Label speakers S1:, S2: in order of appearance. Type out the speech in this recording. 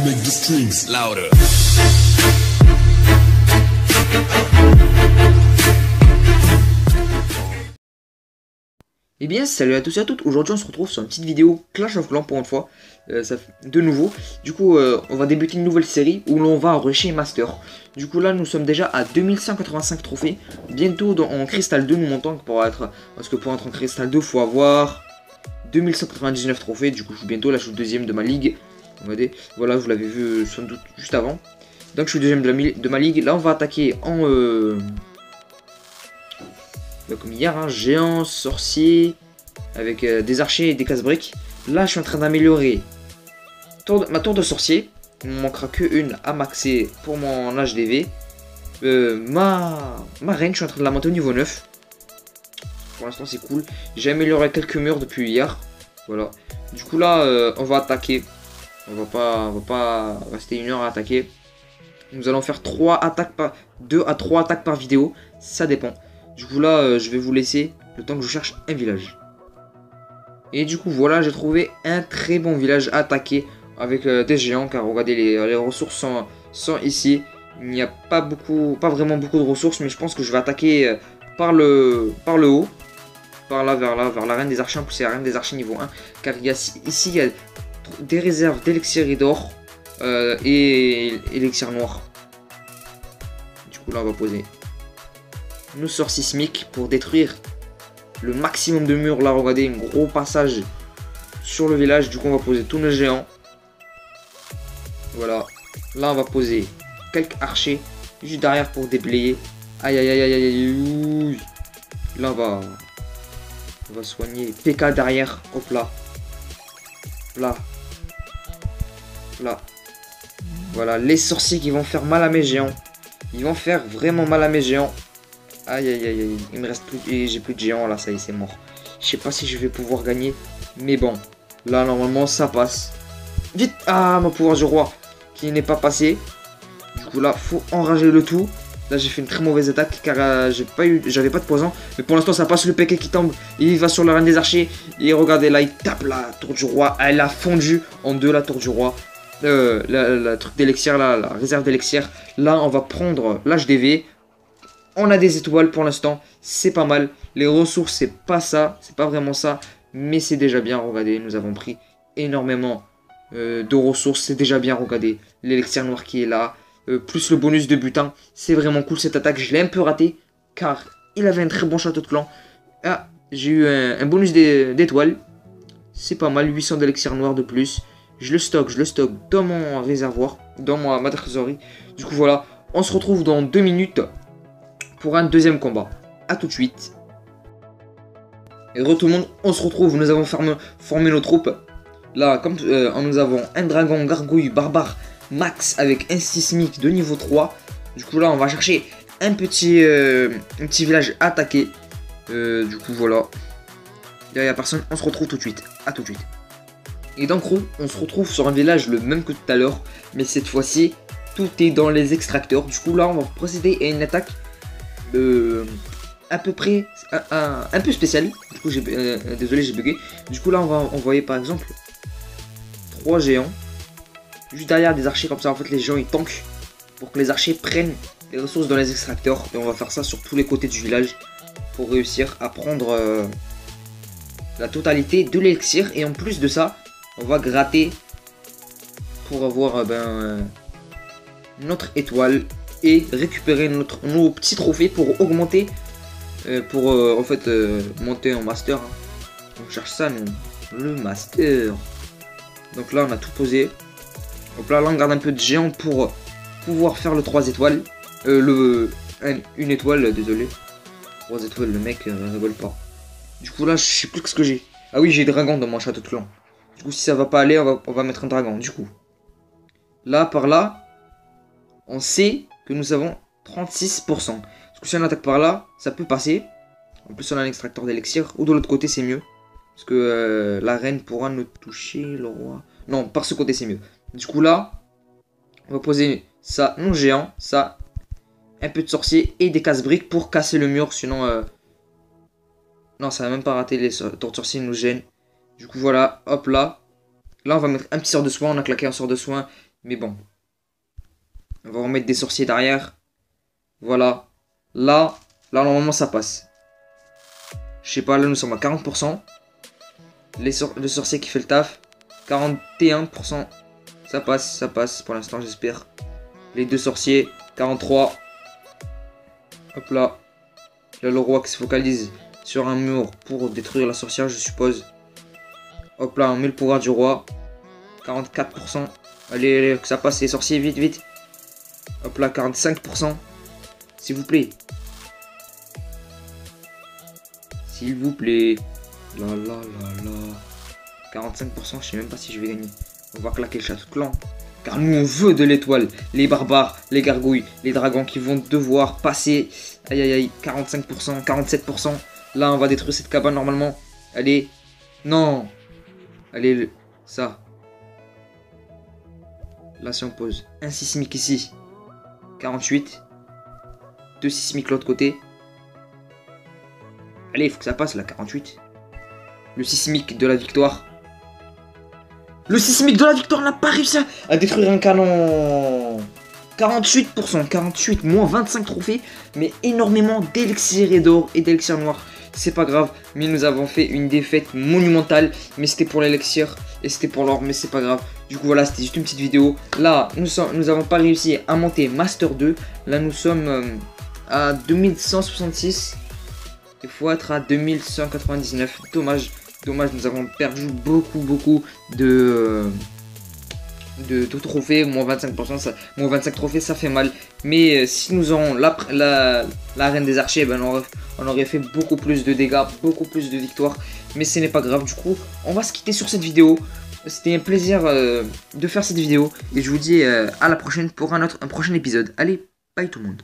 S1: make the streams louder.
S2: Eh bien salut à tous et à toutes, aujourd'hui on se retrouve sur une petite vidéo Clash of Clans pour une fois, de nouveau. Du coup on va débuter une nouvelle série où l'on va rusher Master. Du coup là nous sommes déjà à 2185 trophées, bientôt en Crystal 2 nous montons parce que pour être en Crystal 2 faut avoir 2199 trophées. Du coup je suis bientôt, là je suis deuxième de ma ligue. Regardez, voilà vous l'avez vu sans doute juste avant. Donc je suis deuxième de ma ligue, là on va attaquer en... comme hier, hein, géant, sorcier, avec des archers et des casse-briques. Là, je suis en train d'améliorer ma tour de sorcier. Il ne me manquera qu'une à maxer pour mon HDV. Ma reine, je suis en train de la monter au niveau 9. Pour l'instant, c'est cool. J'ai amélioré quelques murs depuis hier. Voilà. Du coup, là, on va attaquer. On va pas rester une heure à attaquer. Nous allons faire 2 à 3 attaques par vidéo. Ça dépend. Du coup là, je vais vous laisser le temps que je cherche un village. Et du coup voilà, j'ai trouvé un très bon village à attaquer avec des géants. Car regardez, les ressources sont ici. Il n'y a pas vraiment beaucoup de ressources. Mais je pense que je vais attaquer par le haut. Par là, vers la reine des archers. En plus c'est la reine des archers niveau 1. Car ici, il y a des réserves d'élixir et d'or. Et élixir noir. Du coup là, on va poser nos sorts sismiques pour détruire le maximum de murs. Là regardez, un gros passage sur le village. Du coup on va poser tous nos géants. Voilà. Là on va poser quelques archers juste derrière pour déblayer. Aïe aïe aïe aïe aïe aïe. Là on va soigner PK derrière. Hop là. Là. Là. Voilà, les sorciers qui vont faire mal à mes géants. Ils vont faire vraiment mal à mes géants. Aïe aïe aïe aïe, il me reste plus, et j'ai plus de géants là, ça y est, c'est mort. Je sais pas si je vais pouvoir gagner, mais bon, là normalement ça passe. Vite, ah, mon pouvoir du roi qui n'est pas passé. Du coup là, faut enrager le tout. Là j'ai fait une très mauvaise attaque car j'avais pas de poison. Mais pour l'instant ça passe, le PK qui tombe. Il va sur la reine des archers. Et regardez là, il tape la tour du roi. Elle a fondu en deux la tour du roi. La truc d'élixir là, la réserve d'élixir. Là on va prendre l'HDV. On a des étoiles pour l'instant, c'est pas mal. Les ressources, c'est pas ça, c'est pas vraiment ça, mais c'est déjà bien. Regardez, nous avons pris énormément de ressources, c'est déjà bien. Regardez, l'élixir noir qui est là, plus le bonus de butin, c'est vraiment cool cette attaque. Je l'ai un peu raté, car il avait un très bon château de clan. Ah, j'ai eu un bonus d'étoiles, c'est pas mal, 800 d'élixir noir de plus. Je le stocke dans mon réservoir, dans ma trésorerie. Du coup voilà, on se retrouve dans 2 minutes. Pour un deuxième combat. A tout de suite. Et tout le monde, on se retrouve. Nous avons formé nos troupes. Là, comme nous avons un dragon, gargouille, barbare, max avec un sismique de niveau 3. Du coup là, on va chercher un petit village attaqué. Du coup voilà. Là, il n'y a personne. On se retrouve tout de suite. A tout de suite. Et d'un coup, on se retrouve sur un village le même que tout à l'heure. Mais cette fois-ci, tout est dans les extracteurs. Du coup là, on va procéder à une attaque à peu près un peu spécial. Du coup désolé, j'ai bugué. Du coup là on va envoyer par exemple 3 géants juste derrière des archers, comme ça en fait les géants ils tankent pour que les archers prennent les ressources dans les extracteurs. Et on va faire ça sur tous les côtés du village pour réussir à prendre la totalité de l'élixir. Et en plus de ça, on va gratter pour avoir notre étoile et récupérer nos petits trophées pour augmenter, en fait monter en master. On cherche ça nous, le master. Donc là on a tout posé. Donc là on garde un peu de géant pour pouvoir faire le 3 étoiles. Une étoile, désolé. 3 étoiles, le mec rigole pas. Du coup là je sais plus ce que j'ai. Ah oui, j'ai dragon dans mon château de clan. Du coup si ça va pas aller, on va mettre un dragon. Du coup là par là, on sait que nous avons 36%. Parce que si on attaque par là, ça peut passer. En plus on a un extracteur d'élixir. Ou de l'autre côté c'est mieux. Parce que la reine pourra nous toucher, le roi. Non, par ce côté c'est mieux. Du coup là, on va poser ça, non géant, ça, un peu de sorcier et des casse-briques pour casser le mur. Sinon, non ça va même pas rater, les tours de sorcier nous gênent. Du coup voilà, hop là. Là on va mettre un petit sort de soin, on a claqué un sort de soin. Mais bon. On va remettre des sorciers derrière. Voilà. Là, normalement, ça passe. Je sais pas, là, nous sommes à 40%. Le sorcier qui fait le taf. 41%. Ça passe pour l'instant, j'espère. Les deux sorciers. 43. Hop là. Là, le roi qui se focalise sur un mur pour détruire la sorcière, je suppose. Hop là, on met le pouvoir du roi. 44%. Allez, que ça passe les sorciers, vite, vite. Hop là, 45%. S'il vous plaît. S'il vous plaît. Là, là, là, là. 45%, je sais même pas si je vais gagner. On va claquer le château clan. Car nous, on veut de l'étoile. Les barbares, les gargouilles, les dragons qui vont devoir passer. Aïe, aïe, aïe. 45%, 47%. Là, on va détruire cette cabane normalement. Allez. Non. Allez, ça. Là, si on pose un sismique ici. 48. 2 sismiques l'autre côté. Allez, il faut que ça passe là, 48. Le sismique de la victoire. Le sismique de la victoire n'a pas réussi à détruire un canon. 48%, 48, moins 25 trophées, mais énormément d'élixir d'or et d'élixir noir. C'est pas grave, mais nous avons fait une défaite monumentale. Mais c'était pour l'élixir et c'était pour l'or, mais c'est pas grave. Du coup, voilà, c'était juste une petite vidéo. Là, nous avons pas réussi à monter Master 2. Là, nous sommes à 2166. Il faut être à 2199. Dommage, dommage, nous avons perdu beaucoup de trophées. Moins 25%, moins 25 trophées, ça fait mal. Mais si nous aurons la reine des archers, ben on aurait fait beaucoup plus de dégâts, beaucoup plus de victoires. Mais ce n'est pas grave. Du coup, on va se quitter sur cette vidéo. C'était un plaisir de faire cette vidéo. Et je vous dis à la prochaine pour un prochain épisode. Allez, bye tout le monde.